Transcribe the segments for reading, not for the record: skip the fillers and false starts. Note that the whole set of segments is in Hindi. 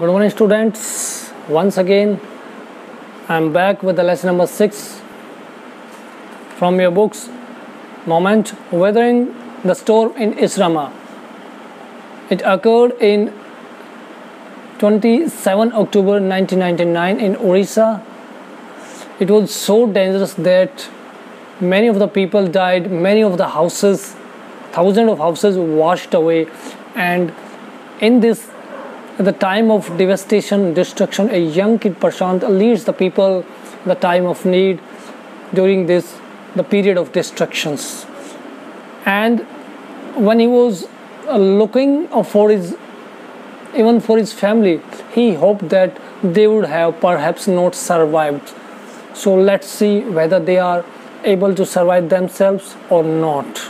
Good morning, students. Once again, I am back with the lesson number 6 from your books. Moment weathering the storm in Israma. It occurred in 27 October 1999 in Orissa. It was so dangerous that many of the people died, many of the houses, thousands of houses washed away, and in this at the time of devastation, destruction, a young kid Prashant leads the people the time of need during the period of destructions. And when he was looking for his family, he hoped that they would have perhaps not survived. So let's see whether they are able to survive themselves or not.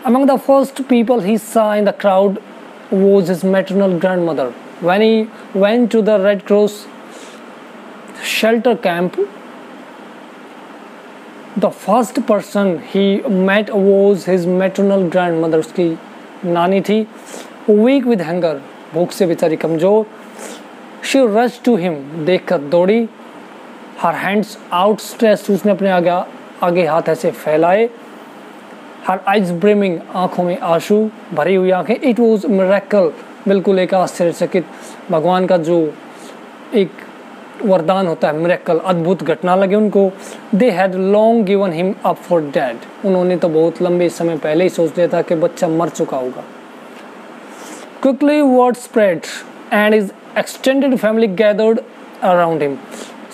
Among the first people he saw in the crowd was his maternal grandmother. When he went to the Red Cross shelter camp, the first person he met was his maternal grandmother. उसकी नानी थी, weak with hunger, भूख से बेचारी कमजोर. She rushed to him, देखकर दौड़ी. Her hands outstretched, उसने अपने आगे हाथ ऐसे फैलाए. Her eyes brimming, आँखों में आंसू भरी हुई आँखें. It was miracle, बिल्कुल एक आश्चर्यचकित भगवान का जो एक वरदान होता है, मिरेकल, अद्भुत घटना लगे उनको. They had long given him up for dead. उन्होंने तो बहुत लंबे समय पहले ही सोच लिया था कि बच्चा मर चुका होगा. Quickly word spread and his extended family gathered around him.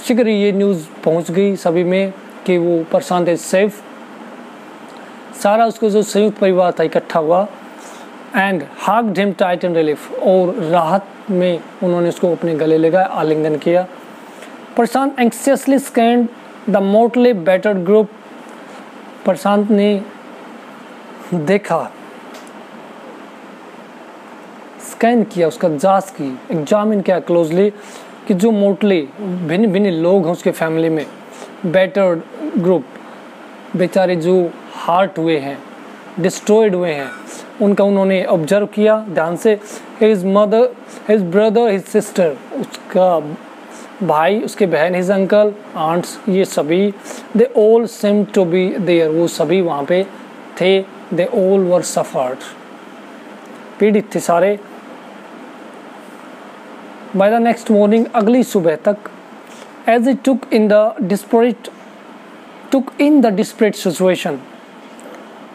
शीघ्र ये न्यूज़ पहुंच गई सभी में कि वो प्रशांत इज सेफ. सारा उसको जो संयुक्त परिवार था इकट्ठा हुआ. And hugged him tight in relief, और राहत में उन्होंने उसको अपने गले लगाया, आलिंगन किया. प्रशांत एंक्सियसली स्कैन्ड द मोर्टली बैटर्ड ग्रुप. प्रशांत ने देखा, स्कैन किया, उसका जांच की, एग्जामिन किया क्लोजली कि जो मोर्टली भिन्न भिन्न लोग हैं उसके फैमिली में, बैटर्ड ग्रुप, बेचारे जो हार्ट हुए हैं, डिस्ट्रॉयड हुए हैं, उनका उन्होंने ऑब्जर्व किया ध्यान से. His mother, his brother, his sister, उसका भाई, उसके बहन, हिज अंकल, आंट्स, ये सभी, they all same to be there, वो सभी वहाँ पे थे. दे ऑल वर सफर्ड, पीड़ित थे सारे. बाय द नेक्स्ट मॉर्निंग, अगली सुबह तक, as it took in the desperate situation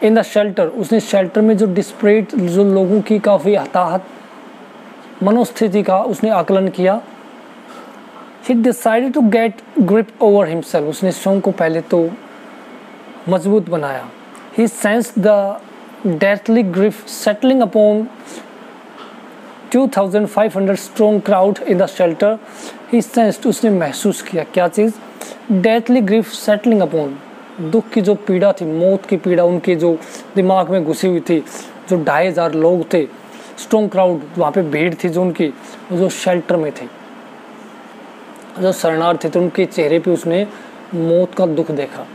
in the shelter, उसने शेल्टर में जो डिस्परेट, जो लोगों की काफ़ी हताहत मनोस्थिति का उसने आकलन किया. He decided to get grip over himself, उसने स्वयं को पहले तो मजबूत बनाया. He sensed the deathly grief settling upon 2500 strong crowd in the shelter. He sensed, उसने महसूस किया क्या चीज़, डेथली ग्रिफ सेटलिंग अपॉन, दुख की जो पीड़ा थी, मौत की पीड़ा उनके जो दिमाग में घुसी हुई थी. जो 2500 लोग थे, स्ट्रॉन्ग क्राउड, वहाँ पे भीड़ थी जो उनकी, जो शेल्टर में थे, जो शरणार्थी थे, उनके चेहरे पे उसने मौत का दुख देखा.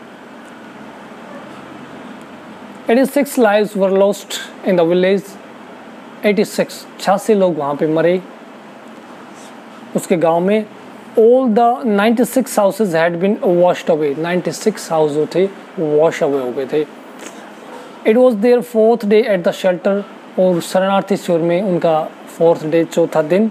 86 lives were lost in the village. 86 लोग वहाँ पे मरे उसके गांव में. All the 96 houses had been washed away. 96 house जो थे वॉश अवे हो गए थे. It was their 4th day at the shelter, और शरणार्थी शिविर में उनका 4th day, चौथा दिन.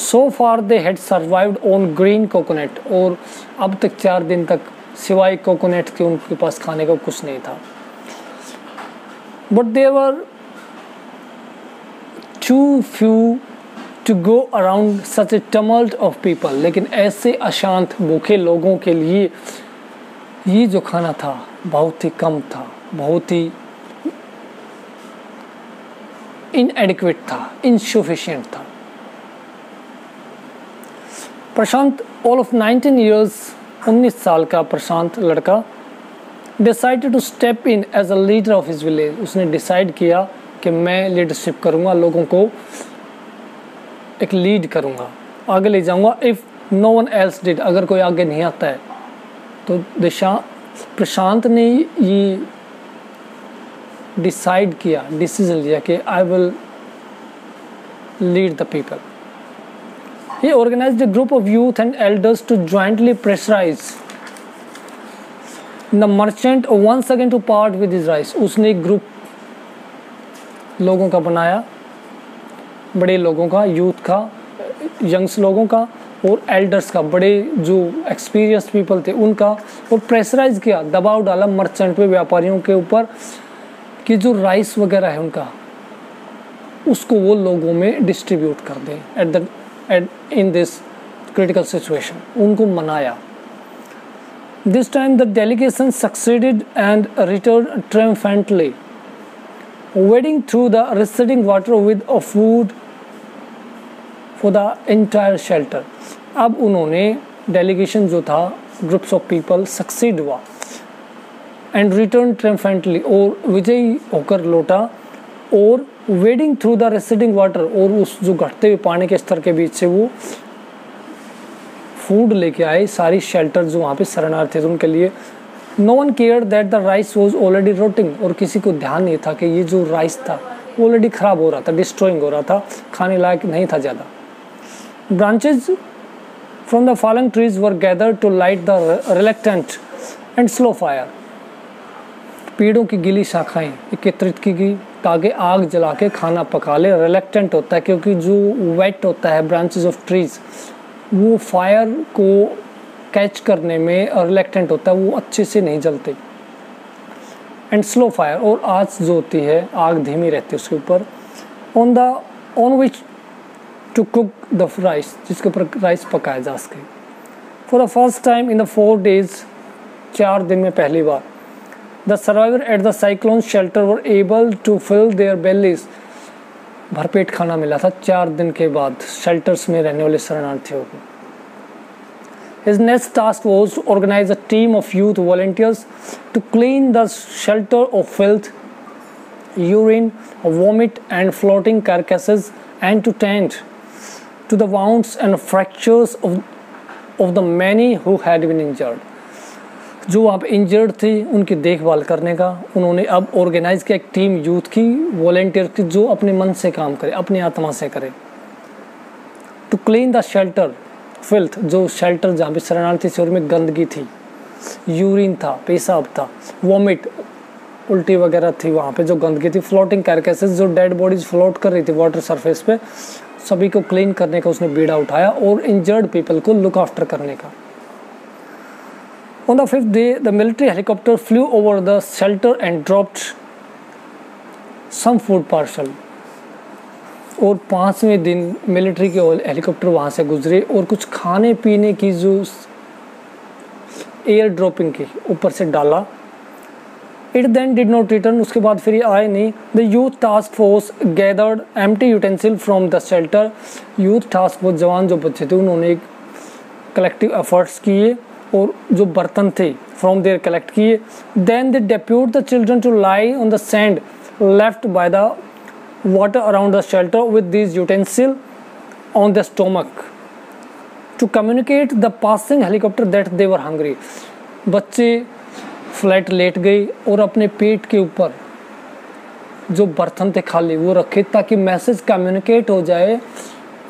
So far they had survived on green coconut, और अब तक 4 दिन तक सिवाय कोकोनट के उनके पास खाने का कुछ नहीं था. But there were too few to go around such a tumult of people. लेकिन ऐसे अशांत भूखे लोगों के लिए ये जो खाना था बहुत ही कम था, बहुत ही inadequate था, insufficient था. प्रशांत, all of 19 years, 19 साल का प्रशांत लड़का, decided to step in as a leader of his village. उसने डिसाइड किया कि मैं लीडरशिप करूँगा, लोगों को एक लीड करूँगा, आगे ले जाऊँगा. If no one else did, अगर कोई आगे नहीं आता है तो प्रशांत ने ये डिसाइड किया, डिसीजन लिया कि I will lead the people. He organized a group of youth and elders to jointly pressurize the merchant once again to part with his rice। उसने एक ग्रुप लोगों का बनाया, बड़े लोगों का, यूथ का, यंग्स लोगों का और एल्डर्स का, बड़े जो एक्सपीरियंस्ड पीपल थे उनका, और प्रेशराइज किया, दबाव डाला मर्चेंट पे, व्यापारियों के ऊपर कि जो राइस वगैरह है उनका, उसको वो लोगों में डिस्ट्रीब्यूट कर दें in this critical situation। उनको मनाया। This time the delegation succeeded and returned triumphantly, wading through the receding water with a food for the entire shelter। अब उन्होंने डेलीगेशन जो था, ग्रुप्स ऑफ पीपल, सक्सीड हुआ एंड रिटर्न ट्रियम्फेंटली, और विजयी होकर लौटा, और wedding through the receding water, और उस जो घटते हुए पानी के स्तर के बीच से वो फूड लेके आए सारी शेल्टर जो वहाँ पे शरणार्थी थे उनके लिए। No one care that the rice was already rotting, और किसी को ध्यान नहीं था कि ये जो राइस था ऑलरेडी ख़राब हो रहा था, डिस्ट्रॉइंग हो रहा था, खाने लायक नहीं था ज़्यादा। Branches from the falling trees were gathered to light the reluctant and slow fire. पेड़ों की गीली शाखाएं एकत्रित की गई ताकि आग जला के खाना पका ले। रिलेक्टेंट होता है क्योंकि जो वेट होता है ब्रांचेस ऑफ ट्रीज, वो फायर को कैच करने में रिलेक्टेंट होता है, वो अच्छे से नहीं जलते। एंड स्लो फायर, और आँच जो होती है, आग धीमी रहती है उसके ऊपर। On which to cook the rice, जिसके ऊपर राइस पकाया जा सके। For the first time in the 4 days, 4 दिन में पहली बार, the survivor at the cyclone shelter were able to fill their bellies. भरपेट खाना मिला था 4 दिन के बाद शेल्टर्स में रहने वाले शरणार्थियों को। His next task was to organize a team of youth volunteers to clean the shelter of filth, urine, vomit and floating carcasses, and to tend to the wounds and fractures of the many who had been injured। जो वहाँ पे इंजर्ड थी उनकी देखभाल करने का उन्होंने अब ऑर्गेनाइज किया एक टीम यूथ की, वॉलेंटियर की, जो अपने मन से काम करे, अपनी आत्मा से करे। To clean the shelter filth, जो शेल्टर जहाँ पे शरणार्थी थे उनमें गंदगी थी, यूरिन था, पेशाब था, वॉमिट, उल्टी वगैरह थी, वहाँ पे जो गंदगी थी, फ्लोटिंग कैरकेसेस, जो डेड बॉडीज फ्लोट कर रही थी वाटर सरफेस पे, सभी को क्लीन करने का उसने बीड़ा उठाया, और इंजर्ड पीपल को लुक आफ्टर करने का। On the 5th day, the military helicopter flew over the shelter and dropped some food parcel। और 5वें दिन मिलिट्री के हेलीकॉप्टर वहाँ से गुजरे और कुछ खाने पीने की जो एयर ड्रॉपिंग की ऊपर से डाला। It then did not return, उसके बाद फिर ये आए नहीं। The youth task force gathered empty utensil from the shelter। Youth task force जवान जो बच्चे थे उन्होंने एक कलेक्टिव एफर्ट्स किए और जो बर्तन थे फ्रॉम देयर कलेक्ट किए। Then they depute the children to lie on the sand left by the water around the shelter with this utensil on the stomach to communicate the passing helicopter that they were hungry. बच्चे फ्लैट लेट गए और अपने पेट के ऊपर जो बर्तन थे खाली वो रखे ताकि मैसेज कम्युनिकेट हो जाए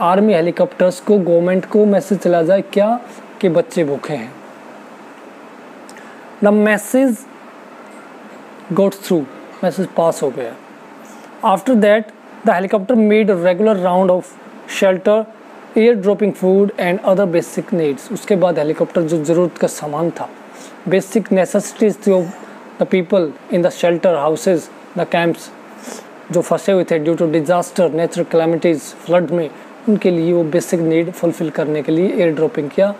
आर्मी हेलीकॉप्टर्स को, गवर्नमेंट को मैसेज चला जाए क्या कि बच्चे भूखे हैं। The message got through, message pass हो गया। After that the helicopter made regular round of shelter, air dropping food and other basic needs. उसके बाद हेलीकॉप्टर जो ज़रूरत का सामान था, बेसिक नेसेसिटीज थी of the people in the shelter houses, the camps जो फंसे हुए थे due to disaster, natural calamities, flood में, उनके लिए वो बेसिक नीड फुलफिल करने के लिए एयर ड्रॉपिंग किया।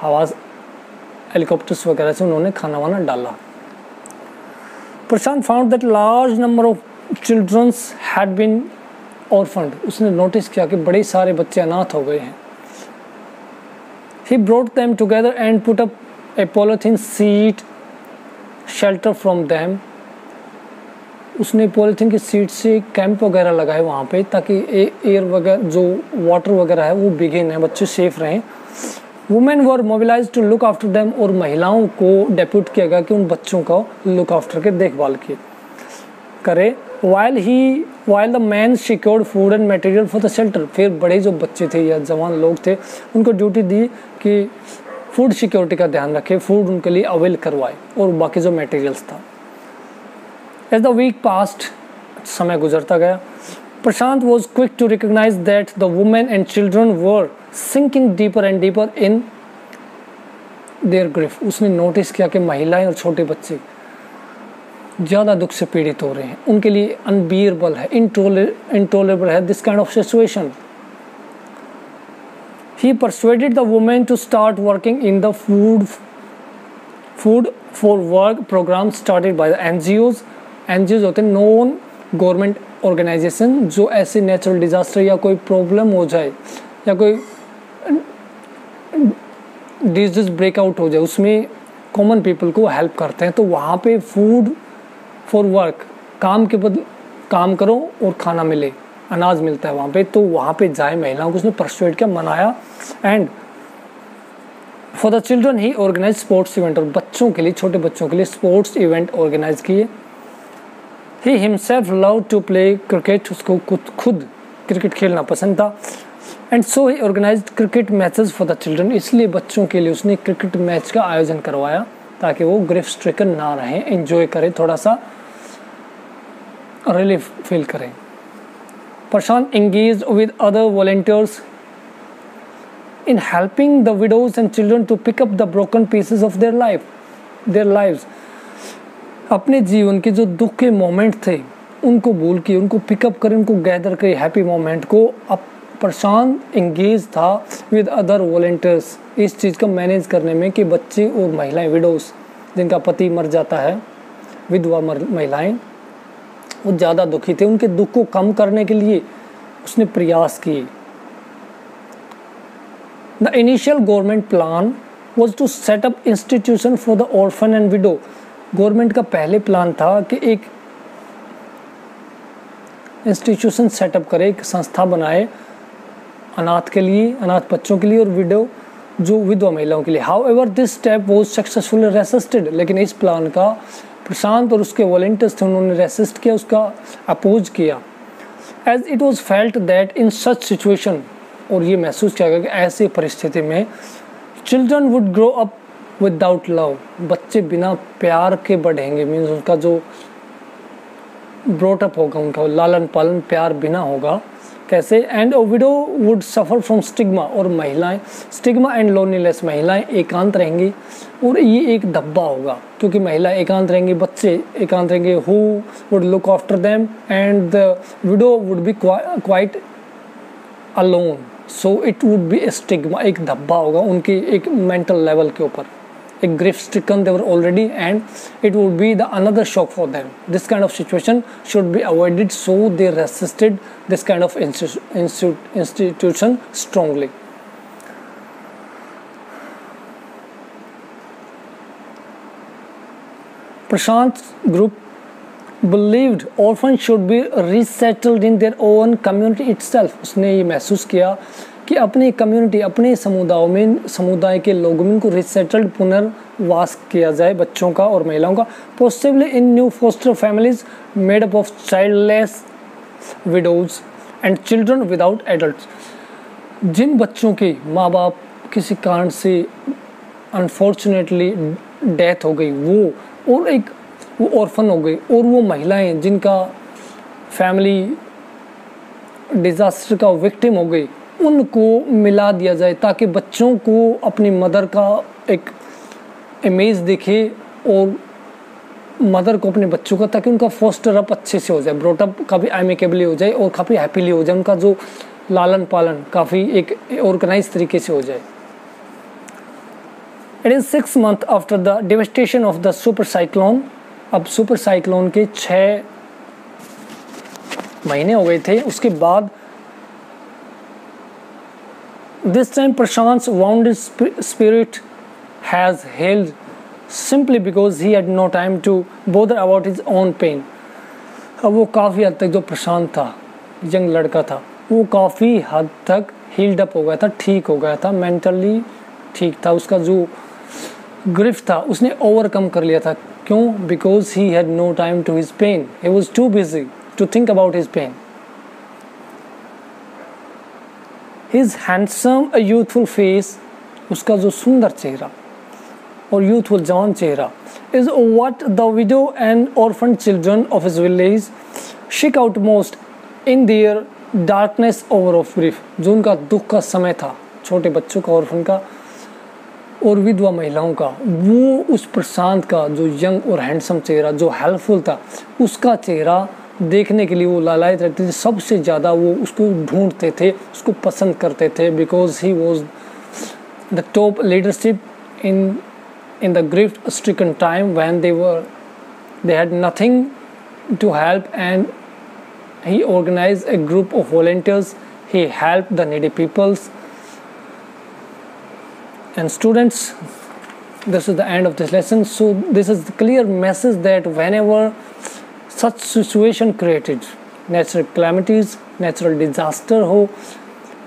हवा हेलीकॉप्टर्स वगैरह से उन्होंने खाना वाना डाला। Prashant found that large number of childrens had been orphaned. उसने नोटिस किया कि बड़े सारे बच्चे अनाथ हो गए हैं। He brought them together and put up A polythene seat shelter from them. उसने पॉलीथीन की सीट से कैंप वगैरह लगाए वहाँ पे ताकि एयर वगैरह जो वाटर वगैरह है वो भीगे न, बच्चे सेफ रहें। Women were mobilise to look after them, और महिलाओं को डेप्यूट किया गया कि उन बच्चों का लुक आफ्टर के देखभाल की। करे। while the man secured food and material for the shelter, फिर बड़े जो बच्चे थे या जवान लोग थे उनको ड्यूटी दी कि फूड सिक्योरिटी का ध्यान रखे, फूड उनके लिए अवेल करवाए और बाकी जो मटेरियल्स था। एज द वीक पास्ट, समय गुजरता गया, Prashant was quick to recognise that the women and children were sinking deeper and deeper in their grief. उसने नोटिस किया कि महिलाएं और छोटे बच्चे ज़्यादा दुख से पीड़ित हो रहे हैं, उनके लिए अनबियरेबल है, इंटॉलरेबल है this kind of situation. He persuaded the woman to start working in the food for work program started by the NGOs। NGOs होते हैं नॉन गवर्नमेंट ऑर्गेनाइजेशन, जो ऐसे नेचुरल डिजास्टर या कोई प्रॉब्लम हो जाए या कोई डिजीज ब्रेकआउट हो जाए उसमें कॉमन पीपल को हेल्प करते हैं। तो वहाँ पे फूड फॉर वर्क, काम के बदले काम करो और खाना मिले, अनाज मिलता है वहाँ पे, तो वहाँ पे जाए महिलाओं को उसने परसुएड किया, मनाया। And for the children he organise sports event, और बच्चों के लिए, छोटे बच्चों के लिए स्पोर्ट्स इवेंट ऑर्गेनाइज किए। He himself love to play cricket, उसको खुद क्रिकेट खेलना पसंद था। And so he organise cricket matches for the children, इसलिए बच्चों के लिए उसने क्रिकेट मैच का आयोजन करवाया ताकि वो ग्रिफ स्ट्रिकन ना रहें, एंजॉय करें, थोड़ा सा रिलीफ फील करें। Prashant engaged with other volunteers in helping the widows and children to pick up the broken pieces of their lives। अपने जीवन के जो दुख के मोमेंट थे उनको भूल के उनको पिकअप करें, उनको गैदर करें हैप्पी मोमेंट को। अब प्रशांत एंगेज था विद अदर वॉलंटियर्स इस चीज़ को मैनेज करने में कि बच्चे और महिलाएं, विडोज जिनका पति मर जाता है, विधवा महिलाएं, वो ज़्यादा दुखी थे, उनके दुख को कम करने के लिए उसने प्रयास किए। The initial government plan was to set up institution for the orphan and widow. Government का पहले प्लान था कि एक इंस्टीट्यूशन सेटअप करे, एक संस्था बनाए अनाथ के लिए, अनाथ बच्चों के लिए और विडो जो विधवा महिलाओं के लिए। However this step was successfully resisted, लेकिन इस प्लान का प्रशांत और उसके वॉलंटियर्स थे उन्होंने रेसिस्ट किया, उसका अपोज किया। As it was felt that in such situation, और ये महसूस किया गया कि ऐसी परिस्थिति में children would grow up without love, बच्चे बिना प्यार के बढ़ेंगे, मीन्स उनका जो ब्रॉट अप होगा, उनका लालन पालन प्यार बिना होगा। कैसे? And window would suffer from stigma, और महिलाएं स्टिग्मा एंड लोनलीनेस, महिलाएं एकांत रहेंगी और ये एक धब्बा होगा क्योंकि महिलाएं एकांत रहेंगी, बच्चे एकांत रहेंगे। Who would look after them and the widow would be quite alone, so it would be A stigma, एक धब्बा होगा उनकी एक मेंटल लेवल के ऊपर, एक grief stricken they were already, and it would be the another shock for them. This kind of situation should be avoided, so they resisted this kind of institution strongly. Prashant's group believed orphans should be resettled in their own community itself. उसने ये महसूस किया कि अपनी कम्युनिटी, अपने समुदाय के लोगों में इनको रिसेटल्ड, पुनर्वास किया जाए बच्चों का और महिलाओं का, possibly in new foster families made up of childless widows and children without adults. जिन बच्चों के माँ बाप किसी कारण से अनफॉर्चुनेटली डेथ हो गई वो ऑर्फन हो गई, और वो महिलाएं जिनका फैमिली डिजास्टर का विक्टिम हो गई, उनको मिला दिया जाए ताकि बच्चों को अपनी मदर का एक इमेज दिखे और मदर को अपने बच्चों का, ताकि उनका फोस्टर अप अच्छे से हो जाए, ब्रॉटअप काफ़ी एमिकेबली हो जाए और काफ़ी हैप्पीली हो जाए, उनका जो लालन पालन काफ़ी एक ऑर्गेनाइज तरीके से हो जाए। It is 6 months after the devastation of the super cyclone. अब सुपर साइक्लोन के 6 महीने हो गए थे, उसके बाद this time Prashant's wounded spirit has healed simply because he had no time to bother about his own pain। अब वो काफ़ी हद तक, जो प्रशांत था, यंग लड़का था, वो काफ़ी हद तक हील्ड अप हो गया था, ठीक हो गया था, मेंटली ठीक था, उसका जो ग्रिफ था उसने ओवरकम कर लिया था क्यों? Because he had no time to his pain. He was too busy to think about his pain. His handsome, youthful face, उसका जो सुंदर चेहरा और youthful जवान चेहरा, is what the widow and orphan children of his village seek out most in their darkness hour of grief. जो उनका दुख का समय था, छोटे बच्चों का, ऑर्फन का और विधवा महिलाओं का, वो उस प्रशांत का जो यंग और हैंडसम चेहरा, जो हेल्पफुल था, उसका चेहरा देखने के लिए वो लालायित रहते थे। सबसे ज़्यादा वो उसको ढूंढते थे, उसको पसंद करते थे, because he was the top leadership in the grief stricken time when they had nothing to help, and he organized a group of volunteers. He helped the needy peoples. And students, this is the end of this lesson. So this is the clear message that whenever such situation created, natural calamities, natural disaster ho,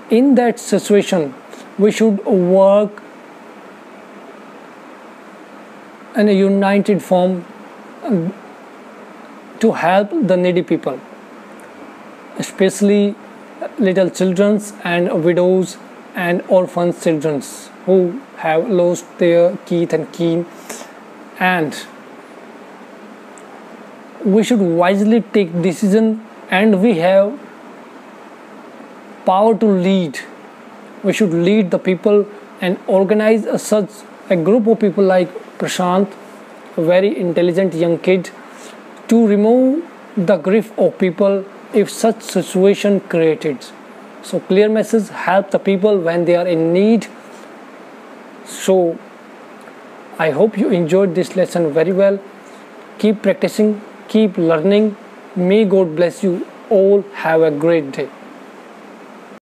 in that situation we should work in a united form to help the needy people, especially little children and widows and orphan children who have lost their kith and kin. And we should wisely take decision, and we have power to lead. We should lead the people and organize such a group of people like Prashant, a very intelligent young kid, to remove the grief of people if such situation created. So clear message, help the people when they are in need. So I hope you enjoyed this lesson very well. Keep practicing, keep learning. May God bless you all. Have a great day.